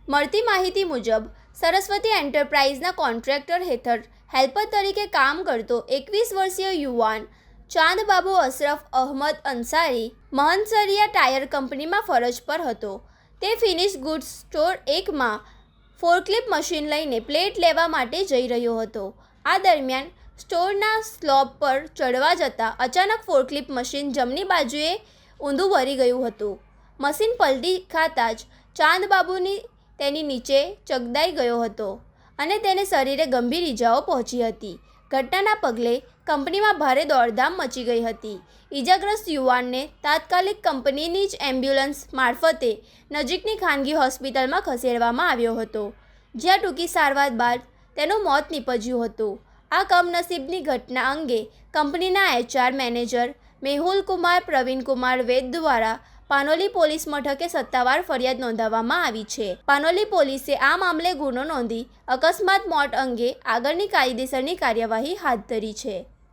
મળતી માહિતી મુજબ સરસ્વતી એન્ટરપ્રાઇઝના કોન્ટ્રાક્ટર હેઠળ હેલ્પર તરીકે કામ કરતો 21 વર્ષીય યુવાન ચાંદબાબુ અશરફ અહમદ અંસારી મહંસરિયા ટાયર કંપનીમાં ફરજ પર હતો. તે ફિનિશ ગુડ્સ સ્ટોર 1માં ફોર્કલિફ્ટ મશીન લઈને પ્લેટ લેવા માટે જઈ રહ્યો હતો. આ દરમિયાન સ્ટોરના સ્લોપ પર ચડવા જતાં અચાનક ફોર્કલિફ્ટ મશીન જમણી બાજુએ ઊંધું વળી ગયું હતું. મશીન પલટી ખાતાં જ ચાંદબાબુની તેની નીચે ચગદાઈ ગયો હતો અને તેને શરીરે ગંભીર ઈજાઓ પહોંચી હતી. ઘટનાના પગલે કંપનીમાં ભારે દોડધામ મચી ગઈ હતી. ઈજાગ્રસ્ત યુવાનને તાત્કાલિક કંપનીની જ એમ્બ્યુલન્સ મારફતે નજીકની ખાનગી હોસ્પિટલમાં ખસેડવામાં આવ્યો હતો, જ્યાં ટૂંકી સારવાર બાદ તેનું મોત નીપજ્યું હતું. આ કમનસીબની ઘટના અંગે કંપનીના HR મેનેજર મેહુલકુમાર પ્રવીણકુમાર વેદ દ્વારા પાનોલી પોલીસ મથકે સત્તાવાર ફરિયાદ નોંધાવવામાં આવી છે. પાનોલી પોલીસે આ મામલે ગુનો નોંધી અકસ્માત મોત અંગે આગળની કાયદેસરની કાર્યવાહી હાથ ધરી છે.